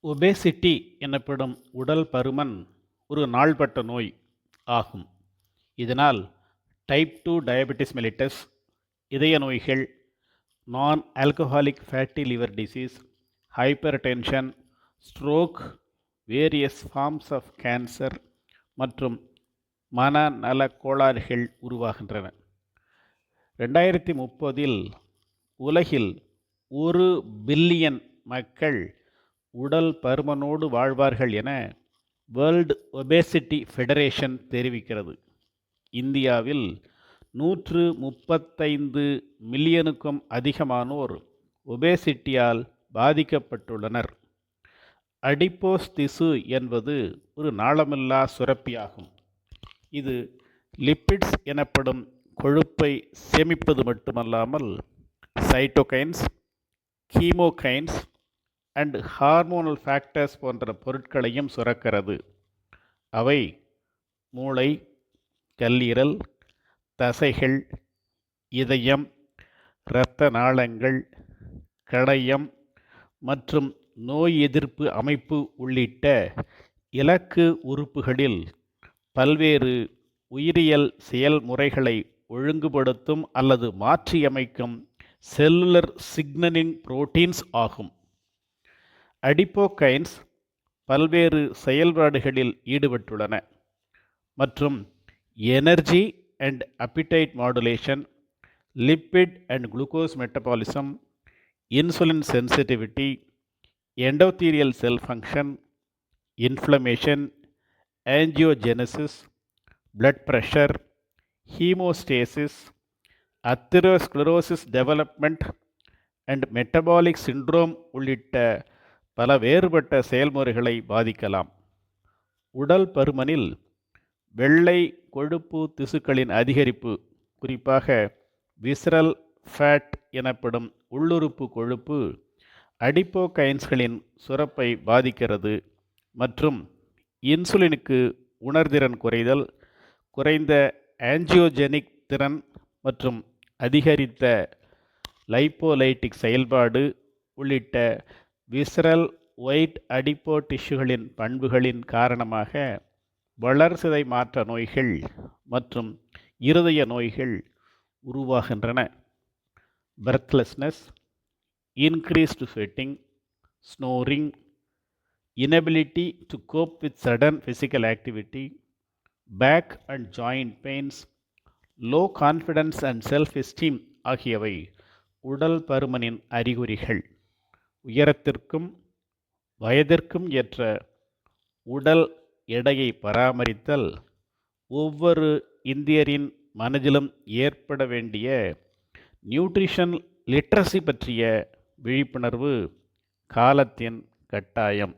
Obesity எனப்படும் உடல் பருமன் ஒரு நாள்பட்ட நோய் ஆகும். இதனால் டைப் 2 டயபெட்டிஸ் மெலிட்டஸ், இதய நோய்கள், non alcoholic fatty liver disease, hypertension, stroke, various forms of cancer மற்றும் மனநலக் கோளாறுகள் உருவாகின்றன. 2030 உலகில் 1 பில்லியன் மக்கள் உடல் பருமனோடு வாழ்வார்கள் என வேர்ல்டு ஒபேசிட்டி ஃபெடரேஷன் தெரிவிக்கிறது. இந்தியாவில் 135 மில்லியனுக்கும் அதிகமானோர் ஒபேசிட்டியால் பாதிக்கப்பட்டுள்ளனர். அடிப்போஸ் திசு என்பது ஒரு நாளமில்லா சுரப்பியாகும். இது லிப்பிட்ஸ் எனப்படும் கொழுப்பை சேமிப்பது மட்டுமல்லாமல் சைட்டோகைன்ஸ், கீமோகைன்ஸ் அண்ட் ஹார்மோனல் ஃபேக்டர்ஸ் போன்ற பொருட்களையும் சுரக்கிறது. அவை மூளை, கல்லீரல், தசைகள், இதயம், இரத்த நாளங்கள், கணையம் மற்றும் நோய் எதிர்ப்பு அமைப்பு உள்ளிட்ட இலக்கு உறுப்புகளில் பல்வேறு உயிரியல் செயல்முறைகளை ஒழுங்குபடுத்தும் அல்லது மாற்றியமைக்கும் செல்லுலர் சிக்னலிங் புரோட்டீன்ஸ் ஆகும். அடிப்போகைன்ஸ் பல்வேறு செயல்பாடுகளில் ஈடுபட்டுள்ளன மற்றும் energy and appetite modulation, lipid and glucose metabolism, insulin sensitivity, endothelial cell function, inflammation, angiogenesis, blood pressure, haemostasis, atherosclerosis development and metabolic syndrome உள்ளிட்ட பல வேறுபட்ட செயல்முறைகளை பாதிக்கலாம். உடல் பருமனில் வெள்ளை கொழுப்பு திசுக்களின் அதிகரிப்பு, குறிப்பாக விசரல் ஃபேட் எனப்படும் உள்ளுறுப்பு கொழுப்பு, அடிப்போகைன்ஸ்களின் சுரப்பை பாதிக்கிறது மற்றும் இன்சுலினுக்கு உணர்திறன் குறைதல், குறைந்த ஆஞ்சியோஜெனிக் திறன் மற்றும் அதிகரித்த லைப்போலைட்டிக் செயல்பாடு உள்ளிட்ட விசரல் ஒயிட் அடிப்போ டிஷ்யூகளின் பண்புகளின் காரணமாக வளர்சிதை மாற்ற நோய்கள் மற்றும் இருதய நோய்கள் உருவாகின்றன. Breathlessness, increased sweating, snoring, inability to cope with sudden physical activity, back and joint pains, low confidence and self-esteem ஆகியவை உடல் பருமனின் அறிகுறிகள். உயரத்திற்கும் வயதிற்கும் ஏற்ற உடல் எடையை பராமரித்தல் ஒவ்வொரு இந்தியரின் மனதிலும் ஏற்பட வேண்டிய நியூட்ரிஷன் லிட்ரஸி பற்றிய விழிப்புணர்வு காலத்தின் கட்டாயம்.